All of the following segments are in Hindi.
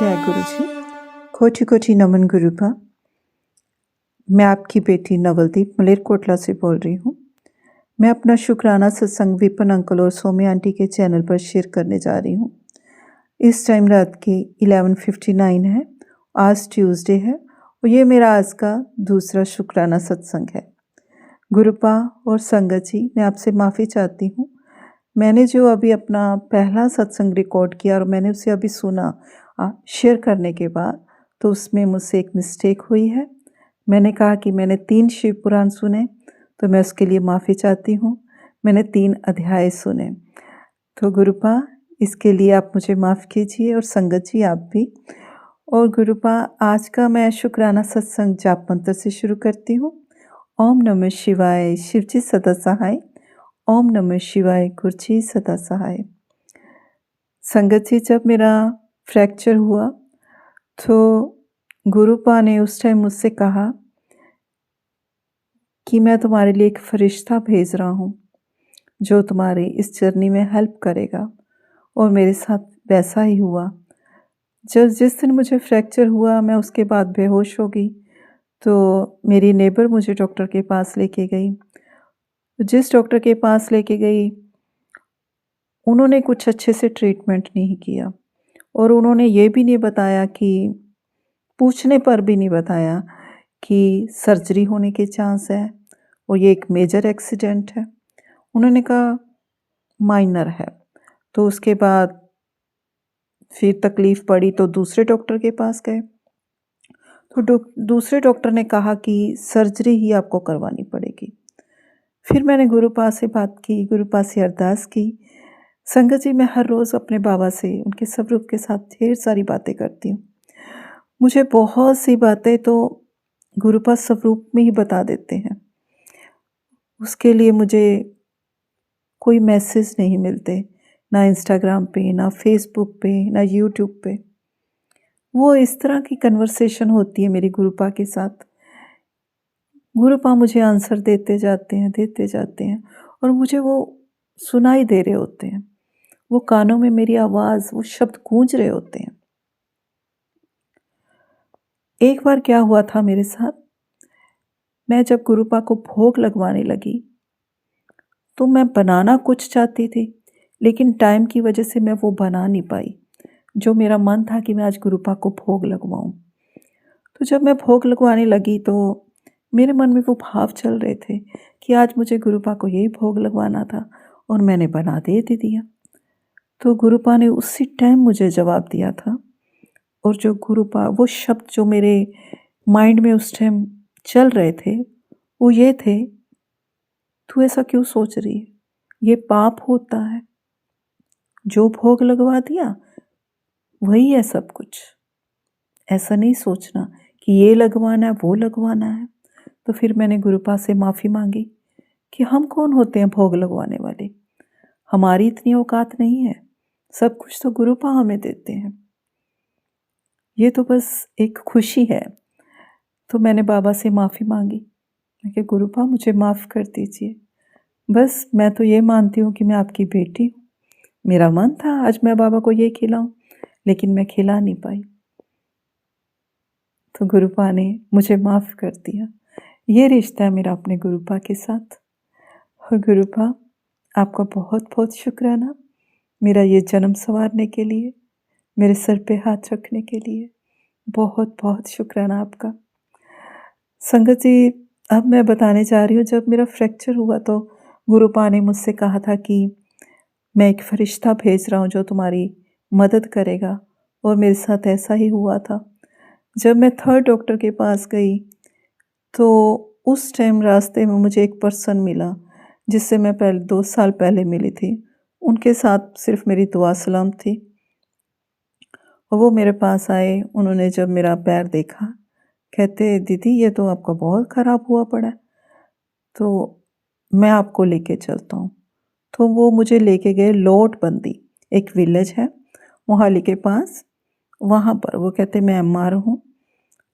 जय गुरु जी। कोटि कोटि नमन गुरुपा। मैं आपकी बेटी नवलदीप मलेरकोटला से बोल रही हूँ। मैं अपना शुक्राना सत्संग विपिन अंकल और सौम्य आंटी के चैनल पर शेयर करने जा रही हूँ। इस टाइम रात के 11:59 है। आज ट्यूसडे है और ये मेरा आज का दूसरा शुक्राना सत्संग है। गुरुपा और संगत जी, मैं आपसे माफ़ी चाहती हूँ। मैंने जो अभी अपना पहला सत्संग रिकॉर्ड किया और मैंने उसे अभी सुना शेयर करने के बाद, तो उसमें मुझसे एक मिस्टेक हुई है। मैंने कहा कि मैंने 3 शिव पुराण सुने, तो मैं उसके लिए माफ़ी चाहती हूँ। मैंने 3 अध्याय सुने। तो गुरुपा, इसके लिए आप मुझे माफ़ कीजिए और संगत जी आप भी। और गुरुपा, आज का मैं शुक्राना सत्संग जाप मंत्र से शुरू करती हूँ। ओम नमः शिवाय, शिवजी सदा सहाय। ओम नमः शिवाय, गुरुजी सदा सहाय। संगत जी, जब मेरा फ्रैक्चर हुआ तो गुरुपा ने उस टाइम मुझसे कहा कि मैं तुम्हारे लिए एक फरिश्ता भेज रहा हूँ जो तुम्हारी इस जर्नी में हेल्प करेगा। और मेरे साथ वैसा ही हुआ। जिस दिन मुझे फ्रैक्चर हुआ, मैं उसके बाद बेहोश हो गई। तो मेरी नेबर मुझे डॉक्टर के पास लेके गई। जिस डॉक्टर के पास लेके गई, उन्होंने कुछ अच्छे से ट्रीटमेंट नहीं किया और उन्होंने ये भी नहीं बताया कि पूछने पर भी नहीं बताया कि सर्जरी होने के चांस है और ये एक मेजर एक्सीडेंट है। उन्होंने कहा माइनर है। तो उसके बाद फिर तकलीफ़ पड़ी तो दूसरे डॉक्टर के पास गए। तो दूसरे डॉक्टर ने कहा कि सर्जरी ही आपको करवानी पड़ेगी। फिर मैंने गुरुपा से बात की, गुरुपा से अरदास की। संगत जी, मैं हर रोज़ अपने बाबा से, उनके स्वरूप के साथ ढेर सारी बातें करती हूँ। मुझे बहुत सी बातें तो गुरुपा स्वरूप में ही बता देते हैं। उसके लिए मुझे कोई मैसेज नहीं मिलते, ना इंस्टाग्राम पे, ना फेसबुक पे, ना यूट्यूब पे। वो इस तरह की कन्वर्सेशन होती है मेरी गुरुपा के साथ। गुरुपा मुझे आंसर देते जाते हैं और मुझे वो सुनाई दे रहे होते हैं। वो कानों में मेरी आवाज़, वो शब्द गूंज रहे होते हैं। एक बार क्या हुआ था मेरे साथ, मैं जब गुरुपा को भोग लगवाने लगी तो मैं बनाना कुछ चाहती थी, लेकिन टाइम की वजह से मैं वो बना नहीं पाई जो मेरा मन था कि मैं आज गुरुपा को भोग लगवाऊं। तो जब मैं भोग लगवाने लगी तो मेरे मन में वो भाव चल रहे थे कि आज मुझे गुरुपा को यही भोग लगवाना था और मैंने बना दे दिया। तो गुरुपा ने उसी टाइम मुझे जवाब दिया था। और जो गुरुपा, वो शब्द जो मेरे माइंड में उस टाइम चल रहे थे, वो ये थे, तू ऐसा क्यों सोच रही है, ये पाप होता है। जो भोग लगवा दिया वही है सब कुछ। ऐसा नहीं सोचना कि ये लगवाना है, वो लगवाना है। तो फिर मैंने गुरुपा से माफ़ी मांगी कि हम कौन होते हैं भोग लगवाने वाले, हमारी इतनी औकात नहीं है। सब कुछ तो गुरुपा हमें देते हैं। ये तो बस एक खुशी है। तो मैंने बाबा से माफ़ी मांगी। मैं कि गुरुपा, मुझे माफ़ कर दीजिए। बस मैं तो ये मानती हूँ कि मैं आपकी बेटी हूँ। मेरा मन था आज मैं बाबा को ये खिलाऊं, लेकिन मैं खिला नहीं पाई। तो गुरुपा ने मुझे माफ़ कर दिया। ये रिश्ता है मेरा अपने गुरुपा के साथ। और गुरुपा, आपका बहुत बहुत शुक्राना मेरा ये जन्म संवारने के लिए, मेरे सर पे हाथ रखने के लिए। बहुत बहुत शुक्राना आपका। संगत जी, अब मैं बताने जा रही हूँ, जब मेरा फ्रैक्चर हुआ तो गुरुपा ने मुझसे कहा था कि मैं एक फरिश्ता भेज रहा हूँ जो तुम्हारी मदद करेगा। और मेरे साथ ऐसा ही हुआ था। जब मैं 3rd डॉक्टर के पास गई तो उस टाइम रास्ते में मुझे एक पर्सन मिला जिससे मैं पहले 2 साल पहले मिली थी। उनके साथ सिर्फ मेरी दुआ सलाम थी और वो मेरे पास आए। उन्होंने जब मेरा पैर देखा, कहते, दीदी ये तो आपका बहुत ख़राब हुआ पड़ा है, तो मैं आपको लेके चलता हूँ। तो वो मुझे लेके गए लोटबंदी, एक विलेज है मोहाली के पास। वहाँ पर वो कहते, मैं एमआर हूँ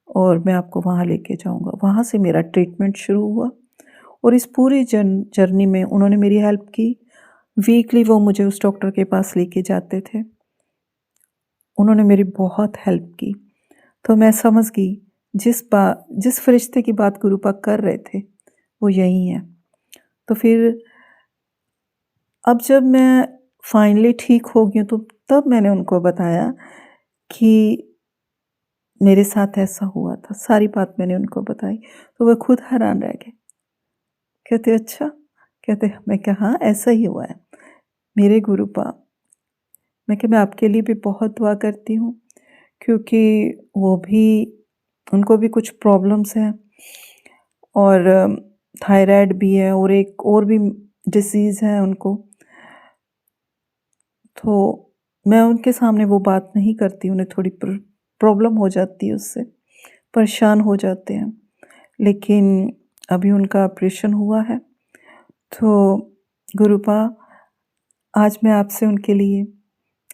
और मैं आपको वहाँ लेके जाऊँगा। वहाँ से मेरा ट्रीटमेंट शुरू हुआ और इस पूरी जर्नी में उन्होंने मेरी हेल्प की। वीकली वो मुझे उस डॉक्टर के पास लेके जाते थे उन्होंने मेरी बहुत हेल्प की। तो मैं समझ गई जिस फरिश्ते की बात गुरुपा कर रहे थे वो यही है। तो फिर अब जब मैं फाइनली ठीक हो गई हूँ तो तब मैंने उनको बताया कि मेरे साथ ऐसा हुआ था, सारी बात मैंने उनको बताई। तो वह खुद हैरान रह गए, कहते अच्छा, कहते मैं कहा हाँ ऐसा ही हुआ है मेरे गुरुपा। मैं कि मैं आपके लिए भी बहुत दुआ करती हूँ, क्योंकि वो भी उनको भी कुछ प्रॉब्लम्स हैं और थायराइड भी है और एक और भी डिसीज़ है उनको। तो मैं उनके सामने वो बात नहीं करती, उन्हें थोड़ी प्रॉब्लम हो जाती है उससे, परेशान हो जाते हैं। लेकिन अभी उनका ऑपरेशन हुआ है। तो गुरुपा आज मैं आपसे उनके लिए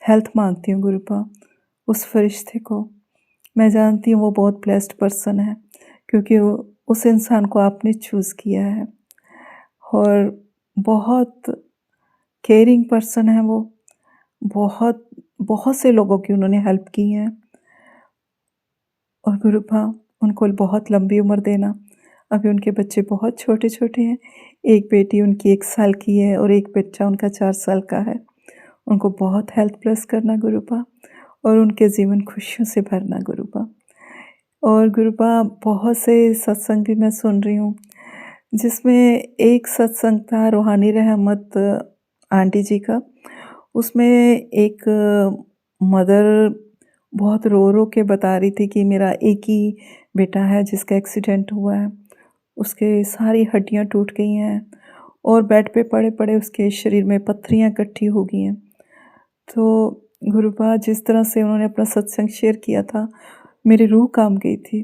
हेल्थ मांगती हूँ गुरुपा, उस फरिश्ते को। मैं जानती हूँ वो बहुत ब्लेस्ड पर्सन है, क्योंकि उस इंसान को आपने चूज़ किया है और बहुत केयरिंग पर्सन है वो। बहुत बहुत से लोगों की उन्होंने हेल्प की है। और गुरुपा उनको बहुत लंबी उम्र देना। अभी उनके बच्चे बहुत छोटे छोटे हैं, एक बेटी उनकी 1 साल की है और एक बच्चा उनका 4 साल का है। उनको बहुत हेल्थ प्लस करना गुरुपा, और उनके जीवन खुशियों से भरना गुरुपा। और गुरुपा बहुत से सत्संग भी मैं सुन रही हूँ, जिसमें एक सत्संग था रूहानी रहमत आंटी जी का। उसमें एक मदर बहुत रो रो के बता रही थी कि मेरा एक ही बेटा है जिसका एक्सीडेंट हुआ है, उसके सारी हड्डियां टूट गई हैं और बेड पे पड़े पड़े उसके शरीर में पत्थरियां इकट्ठी हो गई हैं। तो गुरुपा जिस तरह से उन्होंने अपना सत्संग शेयर किया था, मेरी रूह काम गई थी।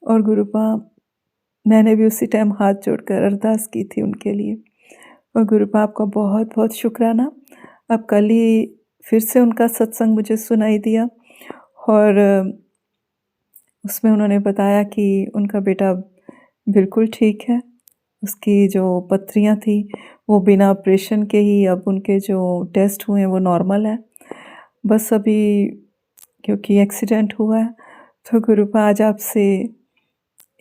और गुरुपा मैंने भी उसी टाइम हाथ जोड़कर अरदास की थी उनके लिए। और गुरुपा आपका बहुत बहुत शुक्राना। अब कल ही फिर से उनका सत्संग मुझे सुनाई दिया और उसमें उन्होंने बताया कि उनका बेटा बिल्कुल ठीक है। उसकी जो पत्थरियाँ थी वो बिना ऑपरेशन के ही अब उनके जो टेस्ट हुए हैं वो नॉर्मल है। बस अभी क्योंकि एक्सीडेंट हुआ है, तो गुरुपा आज आपसे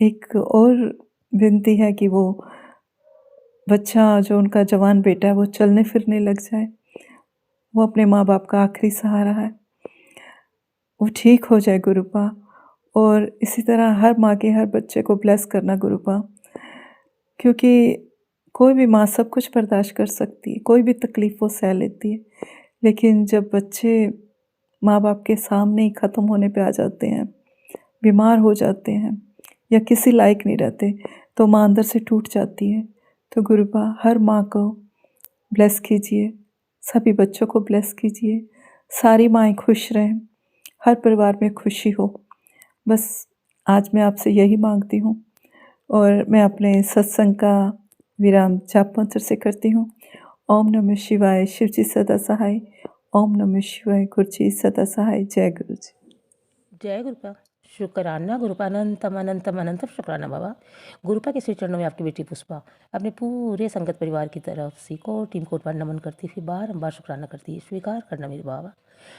एक और विनती है कि वो बच्चा जो उनका जवान बेटा है वो चलने फिरने लग जाए। वो अपने माँ बाप का आखिरी सहारा है, वो ठीक हो जाए गुरुपा। और इसी तरह हर माँ के हर बच्चे को ब्लेस करना गुरुपा, क्योंकि कोई भी माँ सब कुछ बर्दाश्त कर सकती है, कोई भी तकलीफ़ वो सह लेती है। लेकिन जब बच्चे माँ बाप के सामने ही ख़त्म होने पे आ जाते हैं, बीमार हो जाते हैं या किसी लायक नहीं रहते, तो माँ अंदर से टूट जाती है। तो गुरुपा हर माँ को ब्लेस कीजिए, सभी बच्चों को ब्लेस कीजिए, सारी माएँ खुश रहें, हर परिवार में खुशी हो। बस आज मैं आपसे यही मांगती हूँ। और मैं अपने सत्संग का विराम जाप मंत्र से करती हूँ। ओम नमः शिवाय, शिव जी सदा सहाय। ओम नमः शिवाय, गुरु जी सदा सहाय। जय गुरु जी। जय गुरुपा। शुक्राना गुरुपा, अनंतम अनंतम अनंतम शुक्राना बाबा। गुरुपा के श्री चरणों में आपकी बेटी पुष्पा अपने पूरे संगत परिवार की तरफ से टीम कोट बार नमन करती हुई बारंबार शुक्राना करती है। स्वीकार करना मेरे बाबा।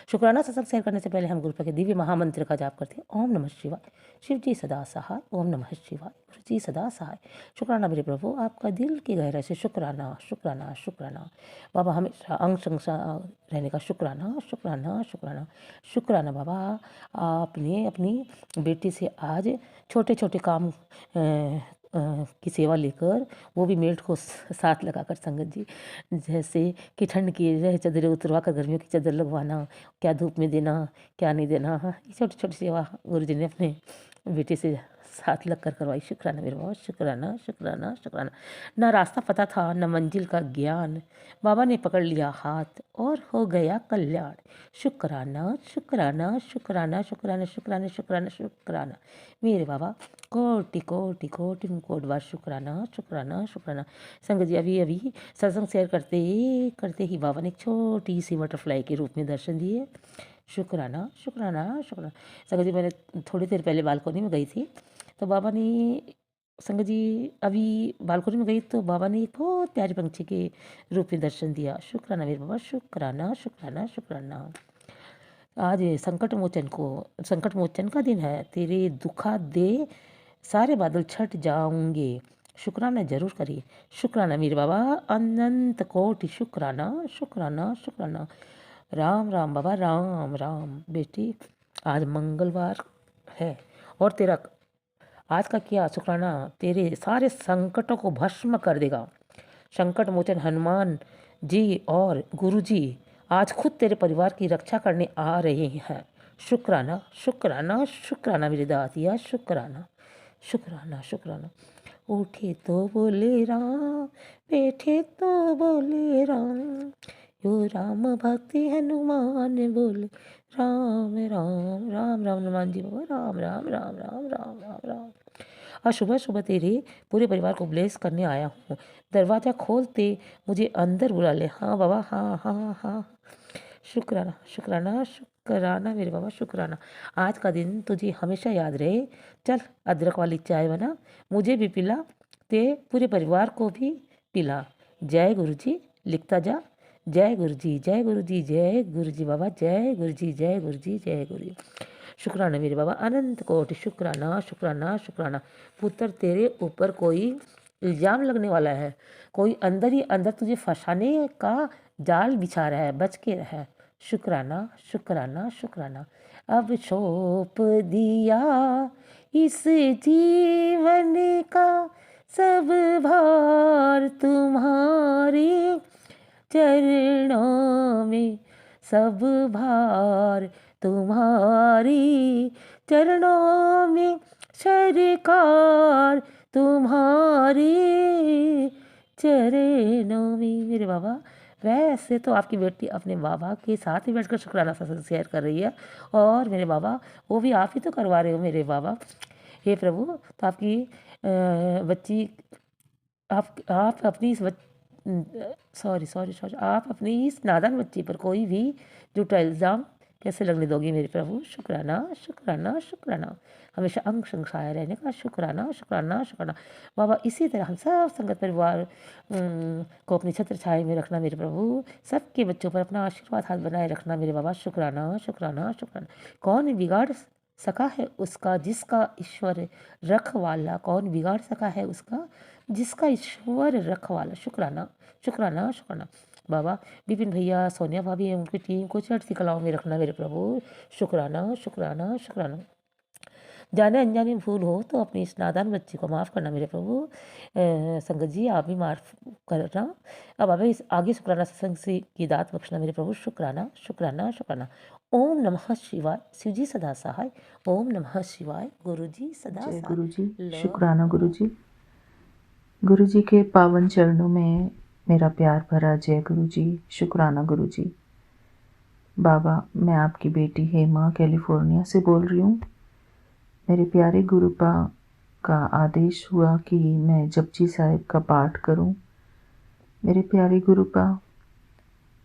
शुक्राना सत्संग शेयर करने से पहले हम गुरुपा के दिव्य महामंत्र का जाप करते हैं। ओम नमः शिवाय, शिव जी सदा सहाय। ओम नमः शिवाय, गुरु जी सदा सहाय। शुक्राना मेरे प्रभु, आपका दिल की गहराई से शुक्राना शुक्राना शुक्राना बाबा। हमेशा अंग संग रहने का शुक्राना शुक्राना शुक्राना शुक्राना बाबा। आपने अपनी बेटी से आज छोटे छोटे काम की सेवा लेकर, वो भी मेल्ट को साथ लगाकर संगत जी, जैसे कि ठंड की रह चादरें उतरवा कर गर्मियों की चादर लगवाना, क्या धूप में देना, क्या नहीं देना, ये छोटी छोटी सेवा गुरु जी ने अपने बेटे से साथ लग कर करवाई। शुक्राना मेरे बाबा, शुक्राना शुक्राना शुक्राना। ना रास्ता पता था न मंजिल का ज्ञान, बाबा ने पकड़ लिया हाथ और हो गया कल्याण। शुक्राना शुक्राना शुक्राना शुक्राना शुक्राना शुक्राना शुक्राना मेरे बाबा। कोटि कोटि कोटि कोट बार शुक्राना शुक्राना शुक्राना। संगत जी अभी अभी सत्संग शेयर करते ही बाबा ने एक छोटी सी बटरफ्लाई के रूप में दर्शन दिए। शुक्राना शुक्राना शुक्राना। संगत जी मैंने थोड़ी देर पहले बालकोनी में गई थी, तो बाबा ने, संगत जी अभी बालकोनी में गई तो बाबा ने एक बहुत प्यारे पंछी के रूप में दर्शन दिया। शुक्राना मेरे बाबा, शुक्राना शुक्राना शुक्राना। आज संकट मोचन का दिन है। तेरे दुखा दे सारे बादल छट जाऊंगे। शुक्राना जरूर करिए। शुक्राना मेरे बाबा, अनंत कोटि शुक्राना शुक्राना शुक्राना। राम राम बाबा, राम राम। बेटी आज मंगलवार है और तेरा आज का किया शुक्राना तेरे सारे संकटों को भस्म कर देगा। संकट मोचन हनुमान जी और गुरु जी आज खुद तेरे परिवार की रक्षा करने आ रहे हैं। शुक्राना शुक्राना शुक्राना मेरे दातिया, शुक्राना शुक्राना शुक्राना। उठे तो बोले राम, बैठे तो बोले राम, यो राम भक्ति हनुमान बोले राम राम राम राम। हनुमान जी बाबा, राम राम राम राम राम राम राम। आज सुबह सुबह तेरे पूरे परिवार को ब्लेस करने आया हूँ। दरवाज़ा खोलते मुझे अंदर बुला ले। हाँ बाबा, हाँ हाँ हाँ। शुक्राना शुक्राना शुक्राना मेरे बाबा, शुक्राना। आज का दिन तुझे हमेशा याद रहे। चल अदरक वाली चाय बना, मुझे भी पिला, ते पूरे परिवार को भी पिला। जय गुरु जी लिखता जा। जय गुरु जी, जय गुरु जी, जय गुरु जी बाबा, जय गुरु जी, जय गुरु जी, जय गुरु जी। शुक्राना मेरे बाबा, अनंत कोटि शुक्राना शुक्राना शुक्राना। पुत्र तेरे ऊपर कोई इल्ज़ाम लगने वाला है, कोई अंदर ही अंदर तुझे फंसाने का जाल बिछा रहा है, बच के रह। शुक्राना शुक्राना शुक्राना। अब सौंप दिया इस जीवन का सब भार तुम्हारे चरणों में, सब भार तुम्हारी चरणों में, सरकार तुम्हारी चरणों में। मेरे बाबा, वैसे तो आपकी बेटी अपने बाबा के साथ ही बैठकर शुक्राना शेयर कर रही है, और मेरे बाबा वो भी आप ही तो करवा रहे हो मेरे बाबा। हे प्रभु, तो आपकी बच्ची आप अपनी इस सॉरी आप अपनी इस नादान बच्ची पर कोई भी झूठा इल्ज़ाम कैसे लगने दोगी मेरे प्रभु। शुक्राना शुक्राना शुक्राना। हमेशा अंग संग रहने का शुक्राना शुक्राना शुक्राना। बाबा, इसी तरह हम सब संगत परिवार को अपनी छत्र छाया में रखना मेरे प्रभु। सबके बच्चों पर अपना आशीर्वाद हाथ बनाए रखना मेरे बाबा। शुक्राना शुक्राना शुक्राना। कौन बिगाड़ सका है उसका जिसका ईश्वर रखवाला, कौन बिगाड़ सका है उसका जिसका ईश्वर रखवाला। शुक्राना शुक्राना शुक्राना। बाबा, विपिन भैया, सोनिया भाभी एवं उनकी टीम को चढ़ती कलाओं में रखना मेरे प्रभु। शुक्राना शुक्राना शुक्राना। जाने अनजाने भूल हो तो अपनी इस नादान बच्ची को माफ़ करना मेरे प्रभु। संगत जी, आप भी माफ़ करना। अब अभी इस आगे शुक्राना सत्संग से की दात बख्शना मेरे प्रभु। शुक्राना शुक्राना शुक्राना। ओम नमः शिवाय। शिव जी सदा सहाय। ओम नमः शिवाय। गुरु जी सदा जय सहाय। गुरु जी, शुक्राना गुरु जी। गुरु जी के पावन चरणों में मेरा प्यार भरा जय गुरु जी, शुक्राना गुरु जी। बाबा, मैं आपकी बेटी हेमा कैलिफोर्निया से बोल रही हूँ। मेरे प्यारे गुरुपा का आदेश हुआ कि मैं जपजी साहिब का पाठ करूं। मेरे प्यारे गुरुपा,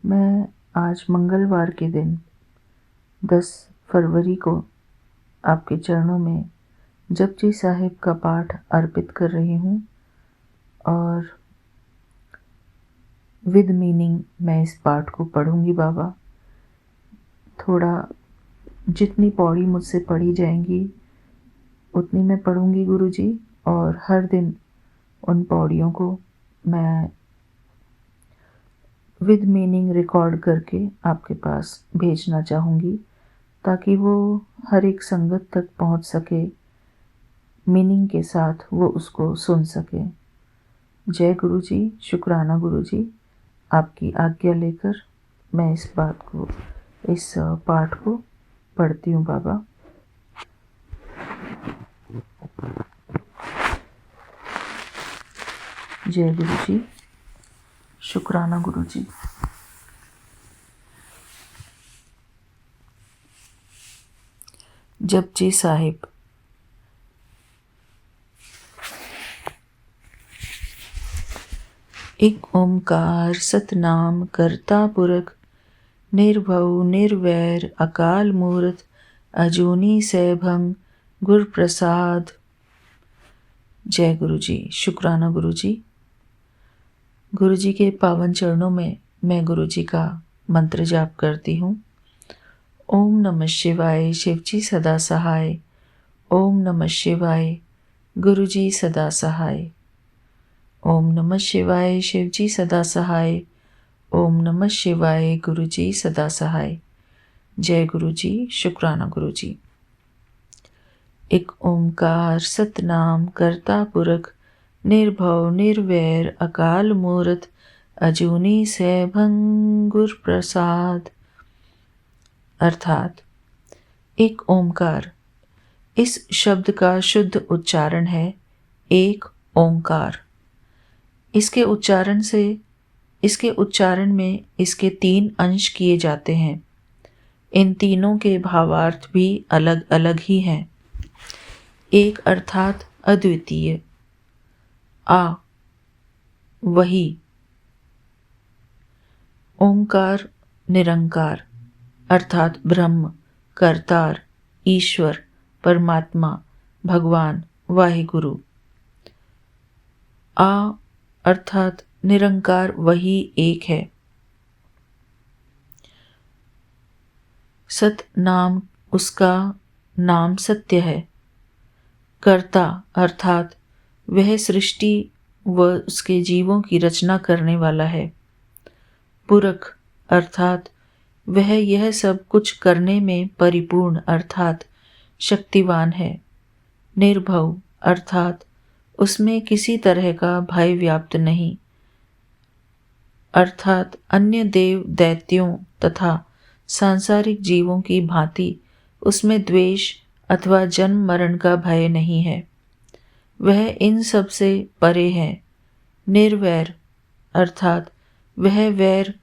मैं आज मंगलवार के दिन 10 फरवरी को आपके चरणों में जपजी साहिब का पाठ अर्पित कर रही हूँ, और विद मीनिंग मैं इस पाठ को पढ़ूंगी। बाबा, थोड़ा जितनी पौड़ी मुझसे पढ़ी जाएंगी उतनी मैं पढ़ूंगी गुरुजी, और हर दिन उन पौड़ियों को मैं विद मीनिंग रिकॉर्ड करके आपके पास भेजना चाहूँगी, ताकि वो हर एक संगत तक पहुँच सके, मीनिंग के साथ वो उसको सुन सके। जय गुरु जी, शुक्राना गुरु जी। आपकी आज्ञा लेकर मैं इस पाठ को पढ़ती हूँ बाबा। जय गुरु जी, शुक्राना गुरु जी। जपजी साहिब। एक ओंकार सतनाम करता पुरख, निर्भव निर्वैर अकाल मूर्त, अजूनी सैभं गुर प्रसाद। जय गुरु जी, शुक्राना गुरु जी। गुरु जी के पावन चरणों में मैं गुरु जी का मंत्र जाप करती हूँ। ओम नमः शिवाय शिवजी सदा सहाय। ओम नमः शिवाय गुरुजी सदा सहाय। ओम नमः शिवाय शिवजी सदा सहाय। ओम नमः शिवाय गुरुजी सदा सहाय। जय गुरुजी, शुक्राना गुरुजी। एक ओंकार सतनाम करता पुरख, निर्भव निर्वैर अकाल मूर्त, अजूनी सैभं गुर प्रसाद। अर्थात एक ओंकार, इस शब्द का शुद्ध उच्चारण है एक ओंकार। इसके उच्चारण में इसके 3 अंश किए जाते हैं। इन तीनों के भावार्थ भी अलग अलग ही हैं। एक अर्थात अद्वितीय, आ वही। ओंकार निरंकार अर्थात ब्रह्म, कर्तार, ईश्वर, परमात्मा, भगवान, वाहिगुरु। आ अर्थात निरंकार वही एक है। सत नाम उसका नाम सत्य है। कर्ता अर्थात वह सृष्टि व उसके जीवों की रचना करने वाला है। पुरख अर्थात वह यह सब कुछ करने में परिपूर्ण अर्थात शक्तिवान है। निर्भव अर्थात उसमें किसी तरह का भय व्याप्त नहीं, अर्थात अन्य देव दैत्यों तथा सांसारिक जीवों की भांति उसमें द्वेष अथवा जन्म मरण का भय नहीं है। वह इन सब से परे है। निर्वैर अर्थात वह वैर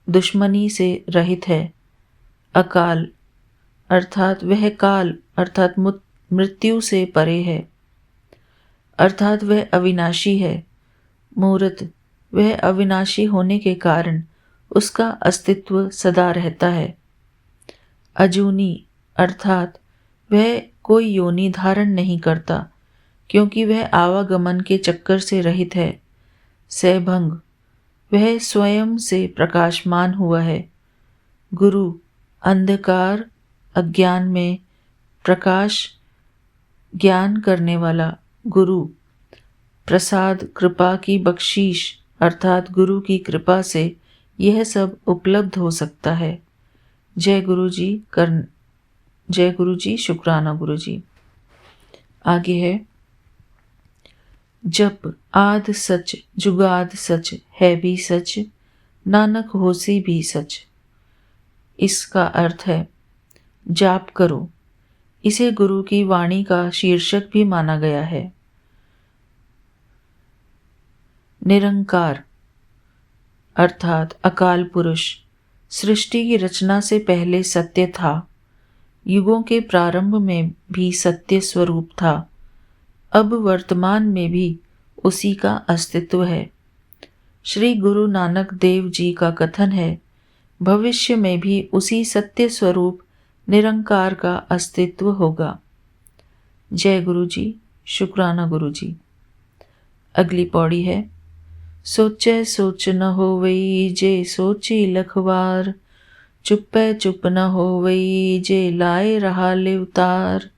दुश्मनी से रहित है। अकाल अर्थात वह काल अर्थात मृत्यु से परे है, अर्थात वह अविनाशी है। मूर्त वह अविनाशी होने के कारण उसका अस्तित्व सदा रहता है। अजूनी अर्थात वह कोई योनि धारण नहीं करता, क्योंकि वह आवागमन के चक्कर से रहित है। सैभंग वह स्वयं से प्रकाशमान हुआ है। गुरु अंधकार अज्ञान में प्रकाश ज्ञान करने वाला गुरु। प्रसाद कृपा की बख्शीश अर्थात गुरु की कृपा से यह सब उपलब्ध हो सकता है। जय गुरु जी, शुक्राना गुरु जी। आगे है, जप आद सच जुगाद सच है भी सच, नानक होसी भी सच। इसका अर्थ है जाप करो। इसे गुरु की वाणी का शीर्षक भी माना गया है। निरंकार अर्थात अकाल पुरुष सृष्टि की रचना से पहले सत्य था। युगों के प्रारंभ में भी सत्य स्वरूप था। अब वर्तमान में भी उसी का अस्तित्व है। श्री गुरु नानक देव जी का कथन है, भविष्य में भी उसी सत्य स्वरूप निरंकार का अस्तित्व होगा। जय गुरु जी, शुक्राना गुरु जी। अगली पौड़ी है, सोचे सोच न होवई जे सोची लखवार, चुप्पे चुप न होवई जे लाए रहा लिवतार,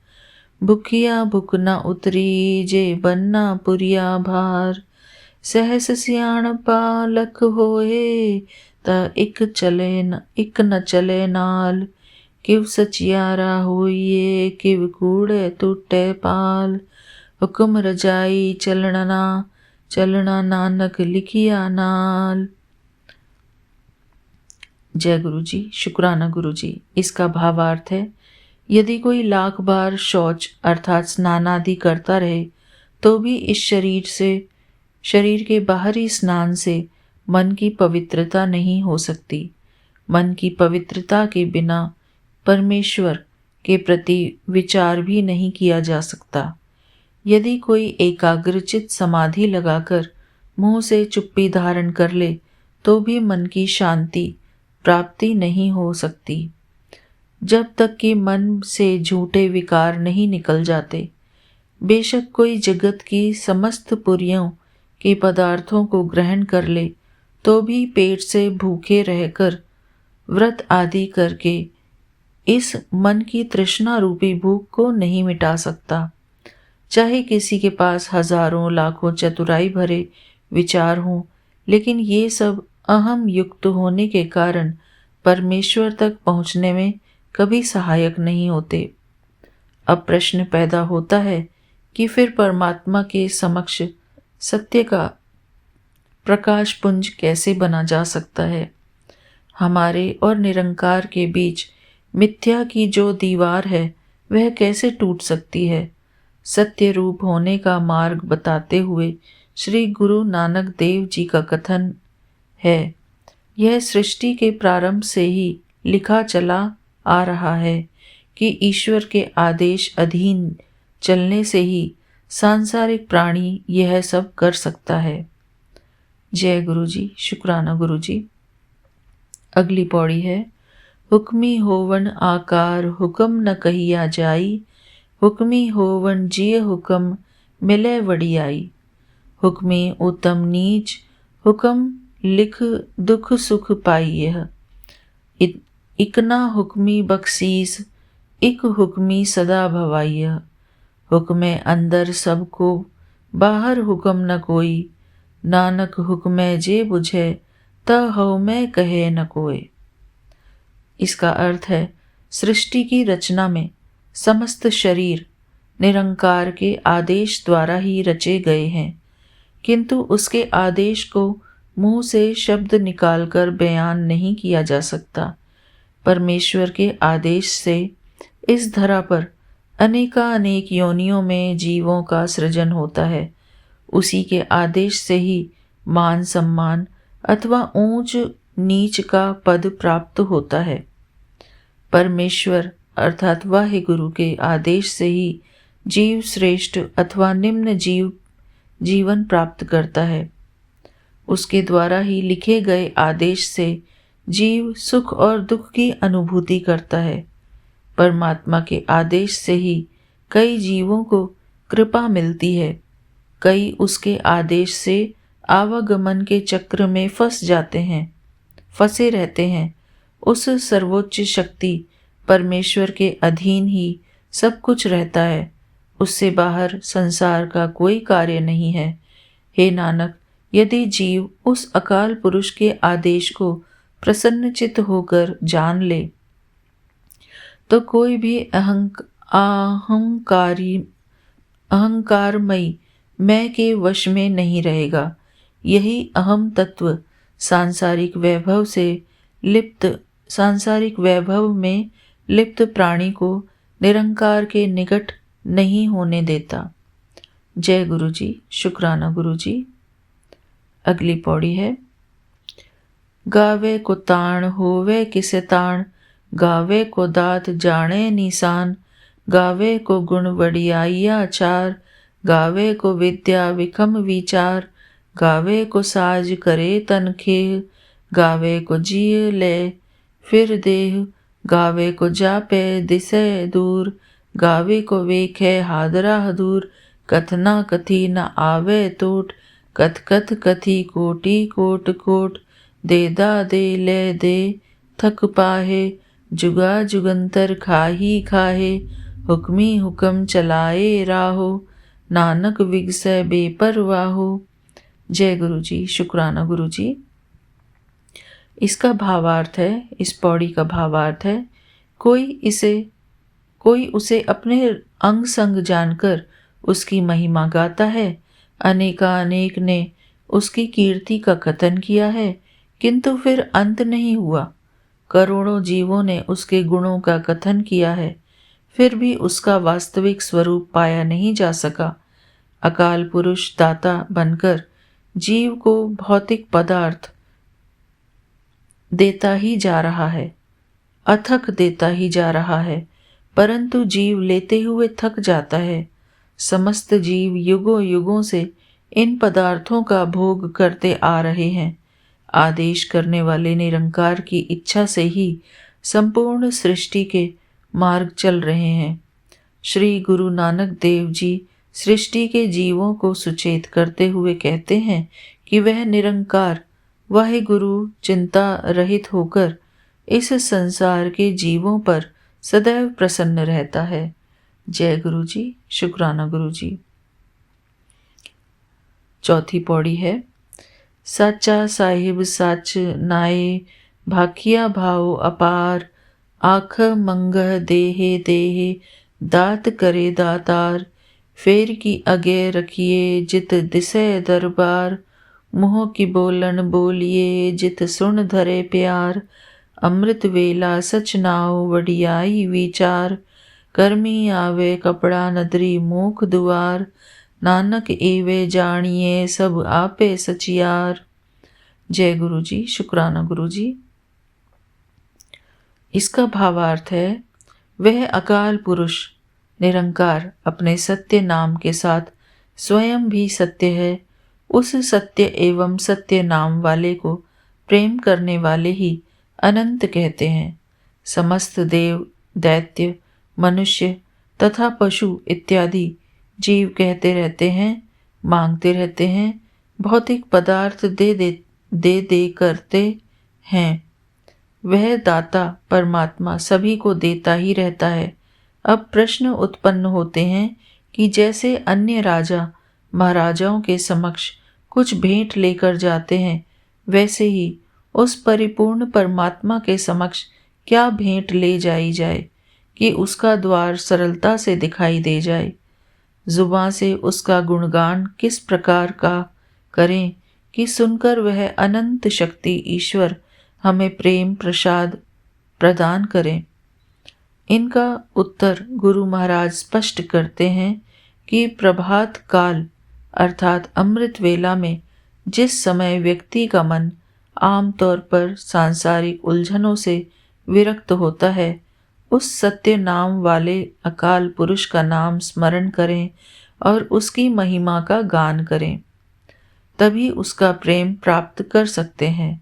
भुखिया भुख न उतरी जे बनना पुरिया भार, सहस सियाण पालक होए त इक न चले नाल, किव सचियारा होइए किव कूड़े टूटे पाल, हुक्म रजाई चलना नानक लिखिया नाल। जय गुरु जी, शुक्राना गुरु जी। इसका भावार्थ है, यदि कोई लाख बार शौच अर्थात स्नान आदि करता रहे तो भी इस शरीर के बाहरी स्नान से मन की पवित्रता नहीं हो सकती। मन की पवित्रता के बिना परमेश्वर के प्रति विचार भी नहीं किया जा सकता। यदि कोई एकाग्रचित समाधि लगाकर मुंह से चुप्पी धारण कर ले तो भी मन की शांति प्राप्ति नहीं हो सकती। जब तक कि मन से झूठे विकार नहीं निकल जाते, बेशक कोई जगत की समस्त पुरियों के पदार्थों को ग्रहण कर ले तो भी पेट से भूखे रहकर व्रत आदि करके इस मन की तृष्णा रूपी भूख को नहीं मिटा सकता। चाहे किसी के पास हजारों लाखों चतुराई भरे विचार हों, लेकिन ये सब अहम युक्त होने के कारण परमेश्वर तक पहुंचने में कभी सहायक नहीं होते। अब प्रश्न पैदा होता है कि फिर परमात्मा के समक्ष सत्य का प्रकाश पुंज कैसे बना जा सकता है। हमारे और निरंकार के बीच मिथ्या की जो दीवार है वह कैसे टूट सकती है। सत्य रूप होने का मार्ग बताते हुए श्री गुरु नानक देव जी का कथन है, यह सृष्टि के प्रारंभ से ही लिखा चला आ रहा है कि ईश्वर के आदेश अधीन चलने से ही सांसारिक प्राणी यह सब कर सकता है। जय गुरु जी, शुक्राना गुरु जी। अगली पौड़ी है, हुक्मी होवन आकार हुक्म न कहिया जाई, हुक्मी होवन जिय हुक्म मिले वडियाई, हुक्मी उत्तम नीच हुक्म लिख दुख सुख पाइयह, इकना हुक्मी बख्शीस इक हुक्मी सदा भवाइयह, हुक्मे अंदर सबको बाहर हुक्म न कोई, नानक हुक्मे जे बुझे त हव में कहे न कोय। इसका अर्थ है, सृष्टि की रचना में समस्त शरीर निरंकार के आदेश द्वारा ही रचे गए हैं, किंतु उसके आदेश को मुंह से शब्द निकालकर बयान नहीं किया जा सकता। परमेश्वर के आदेश से इस धरा पर अनेकानेक योनियों में जीवों का सृजन होता है। उसी के आदेश से ही मान सम्मान अथवा ऊंच नीच का पद प्राप्त होता है। परमेश्वर अर्थात वाहिगुरु के आदेश से ही जीव श्रेष्ठ अथवा निम्न जीवन प्राप्त करता है। उसके द्वारा ही लिखे गए आदेश से जीव सुख और दुख की अनुभूति करता है। परमात्मा के आदेश से ही कई जीवों को कृपा मिलती है, कई उसके आदेश से आवागमन के चक्र में फंसे रहते हैं। उस सर्वोच्च शक्ति परमेश्वर के अधीन ही सब कुछ रहता है, उससे बाहर संसार का कोई कार्य नहीं है। हे नानक, यदि जीव उस अकाल पुरुष के आदेश को प्रसन्नचित्त होकर जान ले तो कोई भी अहंकारमयी मैं के वश में नहीं रहेगा। यही अहम तत्व सांसारिक वैभव में लिप्त प्राणी को निरंकार के निकट नहीं होने देता। जय गुरु जी, शुक्राना गुरु जी। अगली पौड़ी है, गावे को ताण होवे किसे ताण, गावे को दात जाने निशान, गावे को गुण वडियाइया चार, गावे को विद्या विखम विचार, गावे को साज करे तन खेह, गावे को जिय ले फिर देह, गावे को जापे दिसे दूर, गावे को वेखे हादरा दूर, कथना कथी न आवे टोट, कथ कथ कथी कोटि कोट कोट, देदा दे ले दे थक पाहे, जुगा जुगंतर खाही खाहे, हुक्मी हुक्म चलाए राहो, नानक विगसै बेपरवाहो। जय गुरु जी, शुक्राना गुरु जी। इसका भावार्थ है, इस पौड़ी का भावार्थ है, कोई उसे अपने अंग संग जानकर उसकी महिमा गाता है। अनेकानेक ने उसकी कीर्ति का कथन किया है, किंतु फिर अंत नहीं हुआ। करोड़ों जीवों ने उसके गुणों का कथन किया है, फिर भी उसका वास्तविक स्वरूप पाया नहीं जा सका। अकाल पुरुष दाता बनकर जीव को भौतिक पदार्थ देता ही जा रहा है, अथक देता ही जा रहा है, परंतु जीव लेते हुए थक जाता है। समस्त जीव युगों युगों से इन पदार्थों का भोग करते आ रहे हैं। आदेश करने वाले निरंकार की इच्छा से ही संपूर्ण सृष्टि के मार्ग चल रहे हैं। श्री गुरु नानक देव जी सृष्टि के जीवों को सुचेत करते हुए कहते हैं कि वह निरंकार वाहिगुरु चिंता रहित होकर इस संसार के जीवों पर सदैव प्रसन्न रहता है। जय गुरु जी, शुक्राना गुरु जी। चौथी पौड़ी है। साचा साहिब सच नाए, भाखिया भाव अपार, आख मंगह देहे देहे, दात करे दातार, फेर की अगे रखिए जित दिसे दरबार, मुँह की बोलन बोलिए जित सुन धरे प्यार, अमृत वेला सच नाव वडियाई विचार, कर्मी आवे कपड़ा नदरी मूख दुआर, नानक एवे जानिए सब आपे सचियार। जय गुरु जी, शुक्राना गुरु जी। इसका भावार्थ है, वह अकाल पुरुष निरंकार अपने सत्य नाम के साथ स्वयं भी सत्य है। उस सत्य एवं सत्य नाम वाले को प्रेम करने वाले ही अनंत कहते हैं। समस्त देव, दैत्य, मनुष्य तथा पशु इत्यादि जीव कहते रहते हैं, मांगते रहते हैं, भौतिक पदार्थ दे करते हैं। वह दाता परमात्मा सभी को देता ही रहता है। अब प्रश्न उत्पन्न होते हैं कि जैसे अन्य राजा महाराजाओं के समक्ष कुछ भेंट लेकर जाते हैं, वैसे ही उस परिपूर्ण परमात्मा के समक्ष क्या भेंट ले जाई जाए कि उसका द्वार सरलता से दिखाई दे जाए। जुबां से उसका गुणगान किस प्रकार का करें कि सुनकर वह अनंत शक्ति ईश्वर हमें प्रेम प्रसाद प्रदान करें। इनका उत्तर गुरु महाराज स्पष्ट करते हैं कि प्रभात काल अर्थात अमृत वेला में जिस समय व्यक्ति का मन आमतौर पर सांसारिक उलझनों से विरक्त होता है, उस सत्य नाम वाले अकाल पुरुष का नाम स्मरण करें और उसकी महिमा का गान करें, तभी उसका प्रेम प्राप्त कर सकते हैं।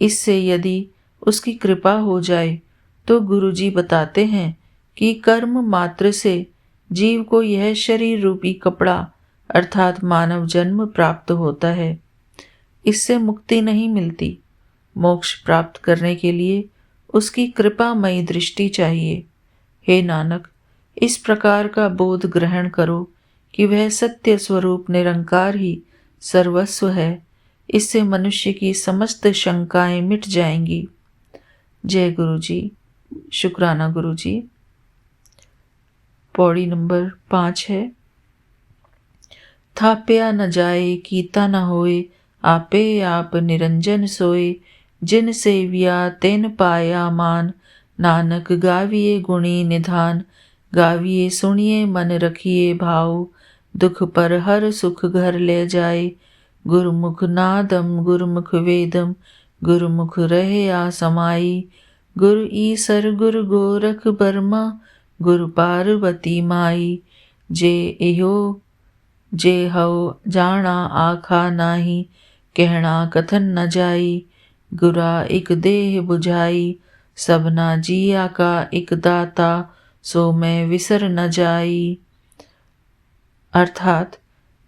इससे यदि उसकी कृपा हो जाए तो गुरुजी बताते हैं कि कर्म मात्र से जीव को यह शरीर रूपी कपड़ा अर्थात मानव जन्म प्राप्त होता है। इससे मुक्ति नहीं मिलती। मोक्ष प्राप्त करने के लिए उसकी कृपामयी दृष्टि चाहिए। हे नानक, इस प्रकार का बोध ग्रहण करो कि वह सत्य स्वरूप निरंकार ही सर्वस्व है। इससे मनुष्य की समस्त शंकाएं मिट जाएंगी। जय गुरु जी, शुक्राना गुरु जी। पौड़ी नंबर 5 है। थाप्या न जाए कीता न होए, आपे आप निरंजन सोए, जिन सेविया तेन पाया मान, नानक गाविए गुणी निधान, गाविए सुनिए मन रखिए भाव, दुख पर हर सुख घर ले जाए, गुरुमुख नादम गुरुमुख वेदम, गुरुमुख रहे आसमाई, गुरु ईसर गुरु गोरख बर्मा, गुरु पार्वती माई, जे इहो जे हव जाना आखा नाही, कहना कथन न जाई, गुरा एक देह बुझाई, सबना जिया का एक दाता, सो मैं विसर न जाई। अर्थात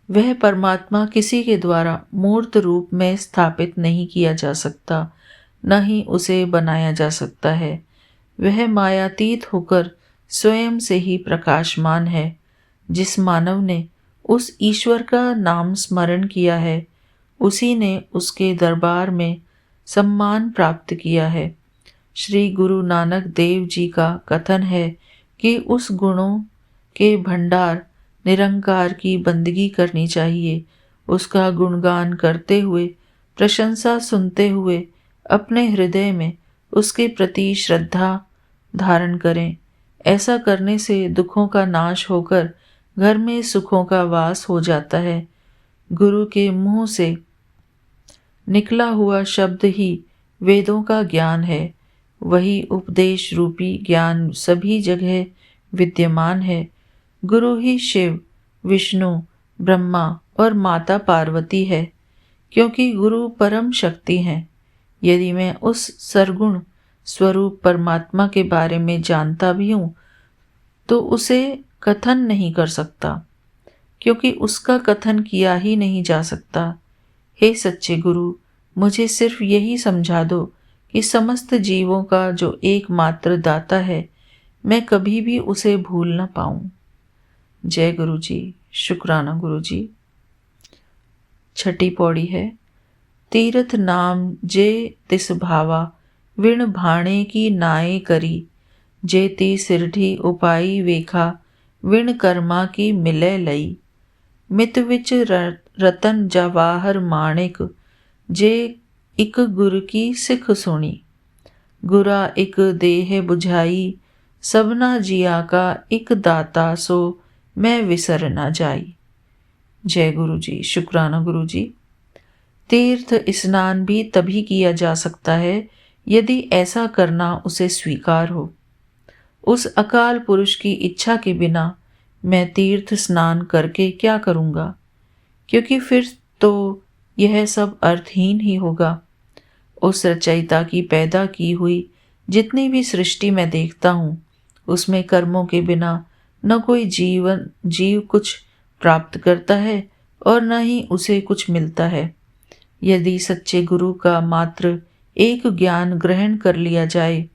वह परमात्मा किसी के द्वारा मूर्त रूप में स्थापित नहीं किया जा सकता, न ही उसे बनाया जा सकता है। वह मायातीत होकर स्वयं से ही प्रकाशमान है। जिस मानव ने उस ईश्वर का नाम स्मरण किया है, उसी ने उसके दरबार में सम्मान प्राप्त किया है। श्री गुरु नानक देव जी का कथन है कि उस गुणों के भंडार निरंकार की बंदगी करनी चाहिए। उसका गुणगान करते हुए, प्रशंसा सुनते हुए अपने हृदय में उसके प्रति श्रद्धा धारण करें। ऐसा करने से दुखों का नाश होकर घर में सुखों का वास हो जाता है। गुरु के मुंह से निकला हुआ शब्द ही वेदों का ज्ञान है। वही उपदेश रूपी ज्ञान सभी जगह विद्यमान है। गुरु ही शिव, विष्णु, ब्रह्मा और माता पार्वती है, क्योंकि गुरु परम शक्ति हैं। यदि मैं उस सरगुण स्वरूप परमात्मा के बारे में जानता भी हूँ, तो उसे कथन नहीं कर सकता, क्योंकि उसका कथन किया ही नहीं जा सकता। हे सच्चे गुरु, मुझे सिर्फ यही समझा दो कि समस्त जीवों का जो एकमात्र दाता है, मैं कभी भी उसे भूल न पाऊँ। जय गुरु जी, शुक्राना गुरु जी। छठी पौड़ी है। तीरथ नाम जे तिस भावा, विण भाणे की नाए करी, जे ती सिरढी उपाई वेखा, विण कर्मा की मिलै लई। मित विच रतन जवाहर माणिक, जे इक गुर की सिख सुणी। गुरा इक देह बुझाई, सबना जिया का इक दाता, सो मैं विसर ना जाई। जय गुरु जी, शुक्राना गुरु जी। तीर्थ स्नान भी तभी किया जा सकता है यदि ऐसा करना उसे स्वीकार हो। उस अकाल पुरुष की इच्छा के बिना मैं तीर्थ स्नान करके क्या करूँगा, क्योंकि फिर तो यह सब अर्थहीन ही होगा। उस रचयिता की पैदा की हुई जितनी भी सृष्टि मैं देखता हूँ, उसमें कर्मों के बिना न कोई जीव कुछ प्राप्त करता है और न ही उसे कुछ मिलता है। यदि सच्चे गुरु का मात्र एक ज्ञान ग्रहण कर लिया जाए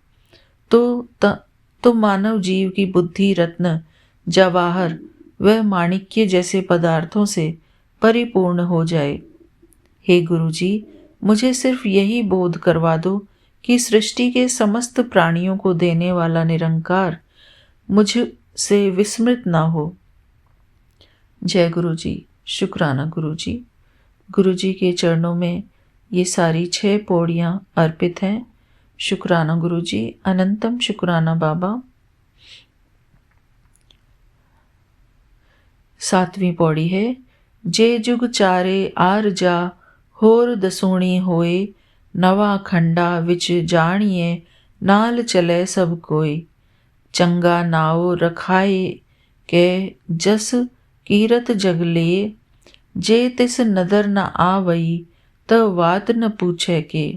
तो मानव जीव की बुद्धि रत्न, जवाहर व माणिक्य जैसे पदार्थों से परिपूर्ण हो जाए। हे गुरु जी, मुझे सिर्फ यही बोध करवा दो कि सृष्टि के समस्त प्राणियों को देने वाला निरंकार मुझसे विस्मृत ना हो। जय गुरु जी, शुक्राना गुरु जी। गुरु जी के चरणों में ये सारी 6 पौड़ियाँ अर्पित हैं। शुक्राना गुरु जी, अनंतम शुक्राना बाबा। 7वीं पौड़ी है। जे जुग चारे आर जा, होर दसूणी होए, नवा खंडा विच जानिए, नाल चले सब कोई। चंगा नाओ रखाए के जस कीरत जग लिए, जे तिस नदर न आवई, त वात न पूछे के।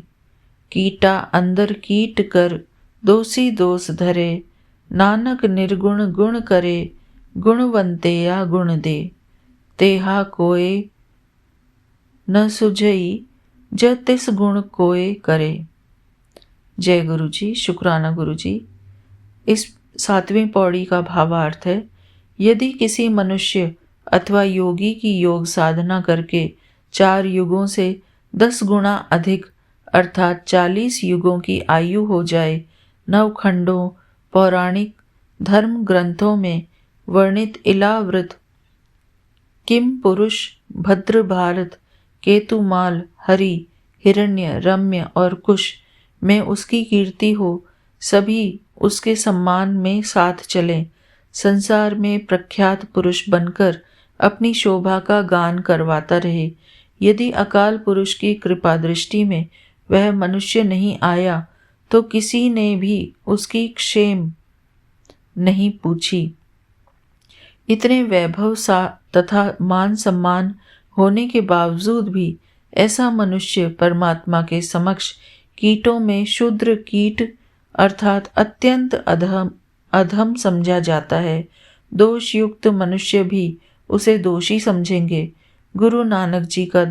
कीटा अंदर कीट कर, दोषी दोष धरे, नानक निर्गुण गुण करे, गुणवंतेया गुण दे। तेहा कोय न सुझई, ज तिस गुण कोय करे। जय गुरु जी, शुक्राना गुरु जी। इस 7वीं पौड़ी का भावार्थ है, यदि किसी मनुष्य अथवा योगी की योग साधना करके 4 युगों से 10 गुना अधिक अर्थात 40 युगों की आयु हो जाए, नवखंडों पौराणिक धर्म ग्रंथों में वर्णित इलाव्रत किम पुरुष, भद्र भारत, केतुमाल, हरि, हिरण्य, रम्य और कुश में उसकी कीर्ति हो, सभी उसके सम्मान में साथ चलें, संसार में प्रख्यात पुरुष बनकर अपनी शोभा का गान करवाता रहे। यदि अकाल पुरुष की कृपा दृष्टि में वह मनुष्य नहीं आया तो किसी ने भी उसकी क्षेम नहीं पूछी। इतने वैभव सा तथा मान सम्मान होने के बावजूद भी ऐसा मनुष्य परमात्मा के समक्ष कीटों में शूद्र कीट अर्थात अत्यंत अधम समझा जाता है। दोषयुक्त मनुष्य भी उसे दोषी समझेंगे। गुरु नानक जी का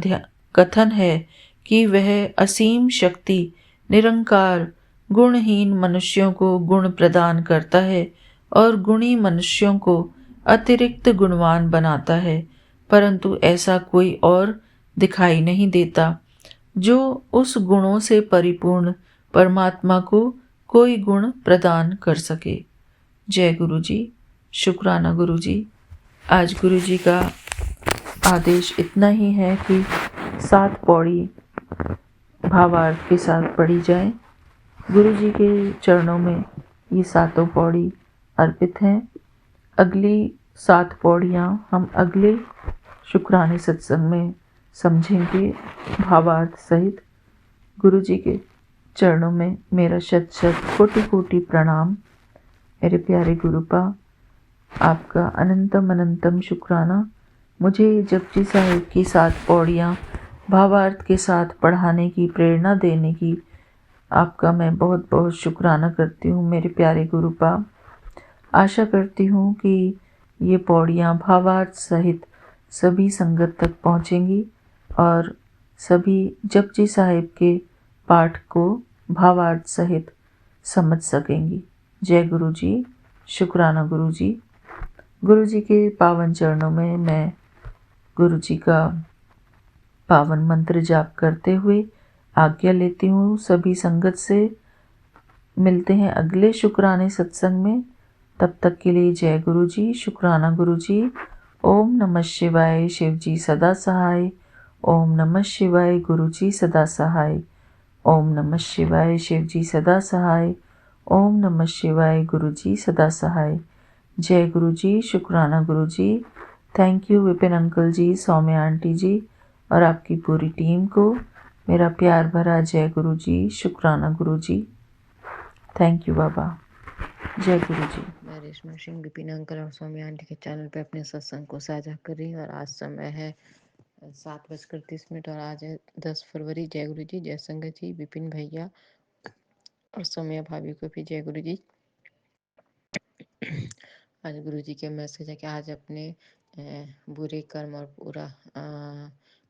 कथन है कि वह असीम शक्ति निरंकार गुणहीन मनुष्यों को गुण प्रदान करता है और गुणी मनुष्यों को अतिरिक्त गुणवान बनाता है, परंतु ऐसा कोई और दिखाई नहीं देता जो उस गुणों से परिपूर्ण परमात्मा को कोई गुण प्रदान कर सके। जय गुरु जी, शुक्राना गुरु जी। आज गुरु जी का आदेश इतना ही है कि 7 पौड़ी भावार्थ के साथ पढ़ी जाए। गुरु जी के चरणों में ये 7 पौड़ी अर्पित हैं। अगली 7 पौड़ियाँ हम अगले शुक्राने सत्संग में समझेंगे भावार्थ सहित। गुरु जी के चरणों में मेरा शत शत कोटि कोटि प्रणाम। मेरे प्यारे गुरुपा, आपका अनंतम अनंतम शुक्राना। मुझे जपजी साहिब की 7 पौड़ियाँ भावार्थ के साथ पढ़ाने की प्रेरणा देने की आपका मैं बहुत बहुत शुक्राना करती हूँ मेरे प्यारे गुरुपा। आशा करती हूँ कि ये पौड़ियाँ भावार्थ सहित सभी संगत तक पहुँचेंगी और सभी जपजी साहिब के पाठ को भावार्थ सहित समझ सकेंगी। जय गुरु जी, शुक्राना गुरु जी। गुरु जी के पावन चरणों में मैं गुरु जी का पावन मंत्र जाप करते हुए आज्ञा लेती हूँ। सभी संगत से मिलते हैं अगले शुक्राने सत्संग में। तब तक के लिए जय गुरु जी, शुक्राना गुरु जी। ओम नमः शिवाय, शिव जी सदा सहाय। ओम नमः शिवाय, गुरु जी सदा सहाय। ओम नमः शिवाय, शिव जी सदा सहाय। ओम नमः शिवाय, गुरु जी सदा सहाय। जय गुरु जी, शुक्राना गुरु जी। Thank you Vipin uncle ji, Saumya aunty ji और आपकी पूरी टीम को मेरा प्यार भरा जय गुरु जी, शुक्राना गुरु जी। थैंक यू बाबा। जय गुरु जी। मैं रेशमा सिंह विपिन अंकल और सौम्या आंटी के चैनल पे अपने सत्संग को साझा कर रही हूँ और आज समय है 7:30 और आज है 10 फरवरी। जय गुरु जी, जय संगत जी, विपिन भैया और सौम्या भाभी को भी जय गुरु जी। आज गुरु जी के मैसेज है कि आज अपने बुरे कर्म और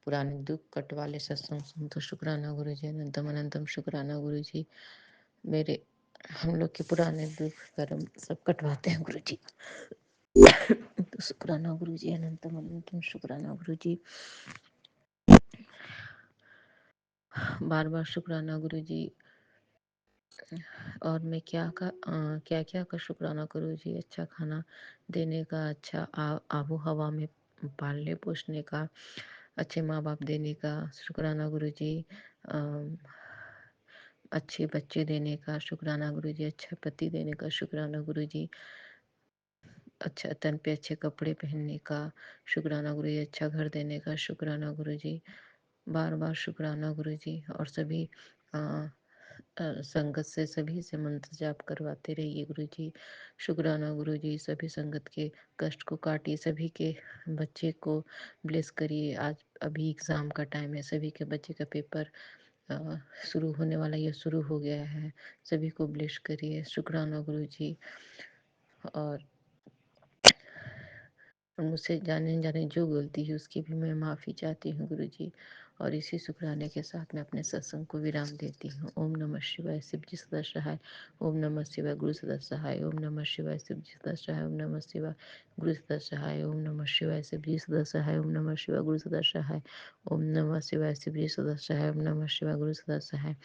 पुराने दुख कटवा ले सत्संग सुन। तो शुक्राना गुरु जी, अनंतम अनंतम शुक्राना गुरु जी। मेरे हम लोग के पुराने दुख कर्म सब कटवाते हैं गुरु जी। तो शुक्राना गुरु जी, अनंतम अनंतम शुक्राना गुरु जी। बार बार शुक्राना गुरु जी। और मैं क्या क्या का शुक्राना करूँ जी। अच्छा खाना देने का, अच्छा आबो हवा में पालने पोसने का, अच्छे माँ बाप देने का शुक्राना गुरु जी। अच्छे बच्चे देने का शुक्राना गुरु जी। अच्छा पति देने का शुक्राना गुरु जी। अच्छा तन पे अच्छे कपड़े पहनने का शुक्राना गुरु जी। अच्छा घर देने का शुक्राना गुरु जी। बार बार शुक्राना गुरु जी। और सभी संगत से सभी से मंत्र जाप करवाते रहिए गुरु जी। शुक्राना गुरु जी। सभी संगत के कष्ट को काटिए, सभी के बच्चे को ब्लेस करिए। आज अभी एग्ज़ाम का टाइम है, सभी के बच्चे का पेपर शुरू होने वाला या शुरू हो गया है, सभी को ब्लेस करिए शुक्राना गुरु जी। और मुझसे जाने जाने जो गलती है उसकी भी मैं माफ़ी चाहती हूँ गुरु जी। और इसी शुक्राने के साथ मैं अपने सत्संग को विराम देती हूँ। ओम नमः शिवाय, शिव जी सदा सहाय। ओम नमः शिवाय, गुरु सदा सहाय। ओम नमः शिवाय, शिव जी सदा सहाय। ओम नमः शिवाय, गुरु सदा सहाय। ओम नमः शिवाय, शिव जी सदा सहाय। ओम नमः शिवाय, गुरु सदा सहाय। ओम नमः शिवाय, शिव जी सदा सहाय। ओम नमः शिवाय, गुरु सदा सहाय।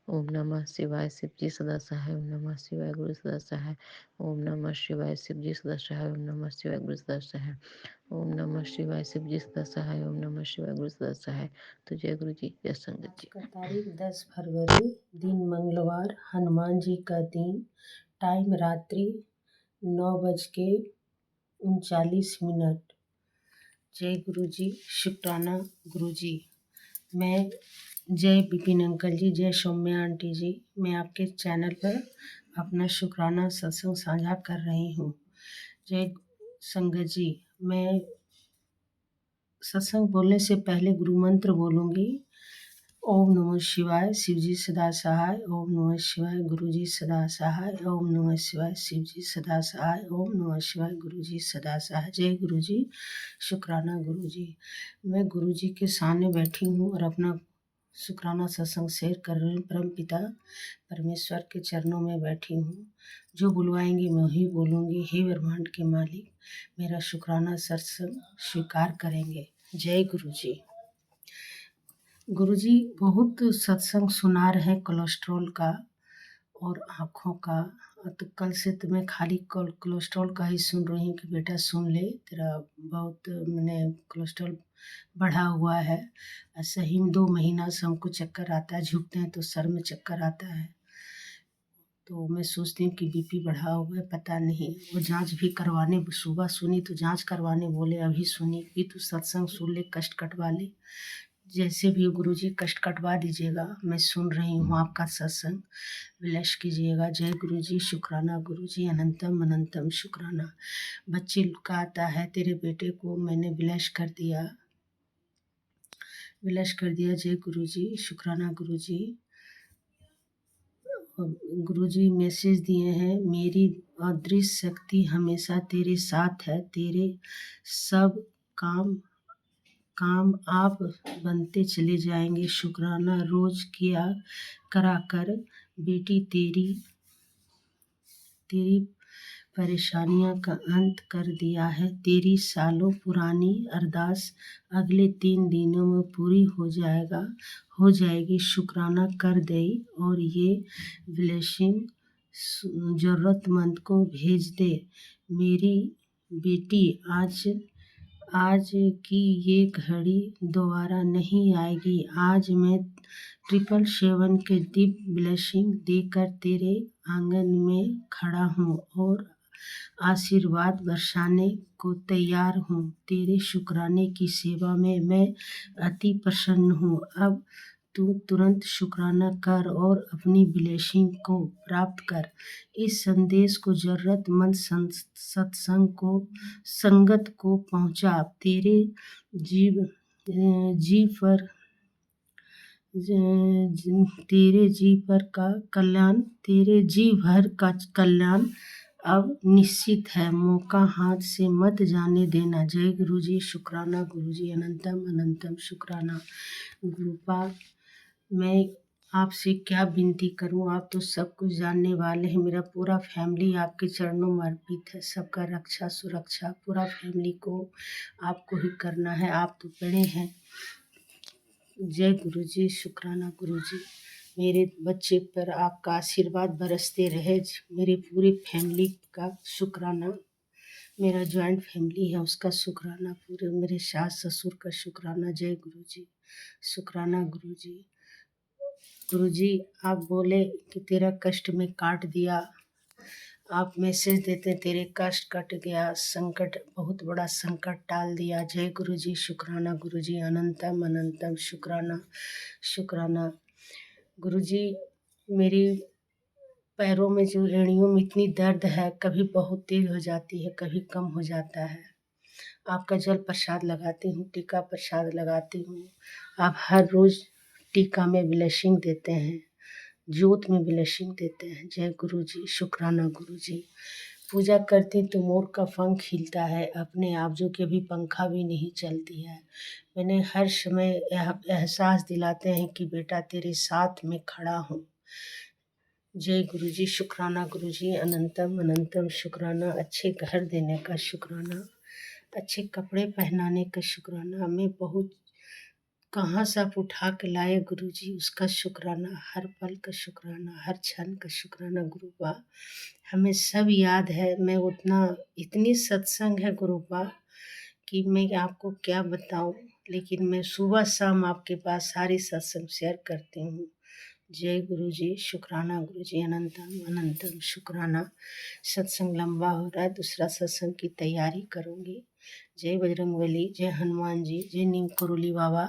ओम नमः शिवाय, शिव जी सदा सहाय। ओम नमः शिवाय, गुरु सदा सहाय। ओम नमः शिवाय, शिव जी सदा सहाय। ओम नमः शिवाय, गुरु सदा सहाय। ओम नमः शिवाय, शिव जी सदा सहाय। ओम नमः शिवाय, गुरु सदा सहाय। तो जय गुरु जी, जय संगत आज जी। का तारीख 10 फरवरी, दिन मंगलवार, हनुमान जी का दिन, टाइम रात्रि 9:39। जय गुरु जी, शुक्राना गुरु जी। मैं जय विपिन अंकल जी, जय सौम्या आंटी जी, मैं आपके चैनल पर अपना शुक्राना सत्संग साझा कर रही हूँ। जय संगत जी। मैं सत्संग बोलने से पहले गुरु मंत्र बोलूँगी। ओम नमः शिवाय, शिव जी सदा सहाय। ओम नमः शिवाय, गुरु जी सदा सहाय। ओम नमः शिवाय, शिव जी सदा सहाय। ओम नमः शिवाय, गुरु जी सदा सहाय। जय गुरु जी, शुक्राना गुरु जी। मैं गुरु जी के सामने बैठी हूँ और अपना शुक्राना सत्संग शेयर कर रही हूँ। परम पिता परमेश्वर के चरणों में बैठी हूँ। जो बुलवाएंगे मैं वही बोलूँगी। हे ब्रह्मांड के मालिक, मेरा शुक्राना सत्संग स्वीकार करेंगे। जय गुरु जी। गुरुजी बहुत सत्संग सुना रहे हैं कोलेस्ट्रॉल का और आँखों का। तो कल से तो मैं खाली कोलेस्ट्रॉल का ही सुन रही हूँ कि बेटा सुन ले, तेरा बहुत मैंने कोलेस्ट्रॉल बढ़ा हुआ है। ऐसे ही 2 महीना से हमको चक्कर आता है, झुकते हैं तो सर में चक्कर आता है। तो मैं सोचती हूँ कि बीपी बढ़ा हुआ है, पता नहीं। वो जांच भी करवाने सुबह सुनी तो जांच करवाने बोले, अभी सुनी कि तू सत्संग सुन ले, कष्ट कटवा ले। जैसे भी गुरुजी कष्ट कटवा दीजिएगा। मैं सुन रही हूँ आपका सत्संग, ब्लेस कीजिएगा। जय गुरुजी, शुक्राना गुरुजी, अनंतम अनंतम शुक्राना। बच्चे का आता है, तेरे बेटे को मैंने ब्लेस कर दिया, ब्लेस कर दिया। जय गुरुजी, शुक्राना गुरुजी। गुरुजी मैसेज दिए हैं, मेरी अदृश्य शक्ति हमेशा तेरे साथ है, तेरे सब काम काम आप बनते चले जाएंगे। शुक्राना रोज किया करा कर, बेटी तेरी तेरी परेशानियों का अंत कर दिया है। तेरी सालों पुरानी अरदास अगले 3 दिनों में पूरी हो जाएगी। शुक्राना कर दे और ये ब्लेसिंग ज़रूरतमंद को भेज दे। मेरी बेटी, आज की ये घड़ी दोबारा नहीं आएगी। आज मैं 777 के दिव्य ब्लेसिंग देकर तेरे आंगन में खड़ा हूँ और आशीर्वाद बरसाने को तैयार हूँ। तेरे शुक्राने की सेवा में मैं अति प्रसन्न हूँ। अब तू तुरंत शुक्राना कर और अपनी ब्लेसिंग को प्राप्त कर। इस संदेश को ज़रूरतमंद संगत को पहुँचा। तेरे जीव पर तेरे जी भर का कल्याण अब निश्चित है। मौका हाथ से मत जाने देना। जय गुरु जी। शुक्राना गुरु जी। अनंतम अनंतम शुक्राना। गुरुपा, मैं आपसे क्या विनती करूं, आप तो सब कुछ जानने वाले हैं। मेरा पूरा फैमिली आपके चरणों में अर्पित है। सबका रक्षा सुरक्षा पूरा फैमिली को आपको ही करना है। आप तो बड़े हैं। जय गुरु जी। शुक्राना गुरु जी। मेरे बच्चे पर आपका आशीर्वाद बरसते रहे। मेरे पूरी फैमिली का शुक्राना। मेरा जॉइंट फैमिली है उसका शुक्राना। पूरे मेरे सास ससुर का शुक्राना। जय गुरु जी। शुक्राना गुरु जी। गुरु जी, आप बोले कि तेरा कष्ट में काट दिया। आप मैसेज देते तेरे कष्ट कट गया, संकट बहुत बड़ा संकट टाल दिया। जय गुरु जी। शुक्राना गुरु जी। अनंतम अनंतम शुक्राना शुक्राना। गुरु जी, मेरी पैरों में जो एड़ियों में इतनी दर्द है, कभी बहुत तेज हो जाती है, कभी कम हो जाता है। आपका जल प्रसाद लगाती हूँ, टीका प्रसाद लगाती हूँ। आप हर रोज़ टीका में ब्लेसिंग देते हैं, ज्योत में ब्लेसिंग देते हैं। जय गुरु जी। शुक्राना गुरु जी। पूजा करती तो मोर का पंख खिलता है अपने आप, जो कि अभी पंखा भी नहीं चलती है। मैंने हर समय एहसास दिलाते हैं कि बेटा तेरे साथ में खड़ा हूँ। जय गुरु जी। शुक्राना गुरु जी। अनंतम अनंतम शुक्राना। अच्छे घर देने का शुक्राना, अच्छे कपड़े पहनाने का शुक्राना। मैं बहुत कहाँ से आप उठा के लाए गुरु जी, उसका शुक्राना। हर पल का शुक्राना, हर क्षण का शुक्राना। गुरुबा, हमें सब याद है। मैं इतनी सत्संग है गुरुबा कि मैं आपको क्या बताऊं, लेकिन मैं सुबह शाम आपके पास सारी सत्संग शेयर करती हूँ। जय गुरु जी। शुक्राना गुरु जी। अनंतम अनंतम शुक्राना। सत्संग लंबा हो रहा है, दूसरा सत्संग की तैयारी करूँगी। जय बजरंगबली, जय हनुमान जी, जय नीम करोली बाबा।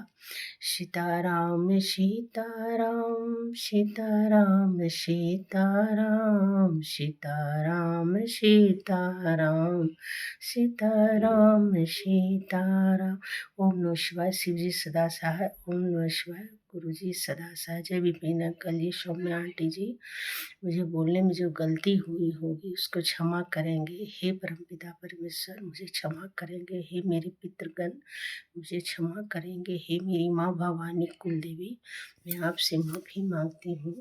सीताराम सीताराम सीताराम सीताराम सीताराम सीताराम सीताराम सीताराम। ओम नमः शिवाय। शिव जी सदा सहाय। ओम नमः शिवाय। गुरु जी सदा सहाय। जय विपिन अंकल जी, सौम्या आंटी जी। मुझे बोलने में जो गलती हुई होगी उसको क्षमा करेंगे। हे परमपिता परमेश्वर, मुझे क्षमा करेंगे। हे मेरे पितृगण, मुझे क्षमा करेंगे। हे मेरी माँ भवानी कुल देवी, मैं आपसे माफ़ी मांगती हूँ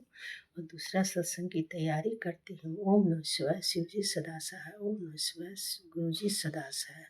और दूसरा सत्संग की तैयारी करती हूँ। ओम नमः शिवाय। शिव जी सदा सहाय। ओम नमः शिवाय। गुरु जी सदा सहाय।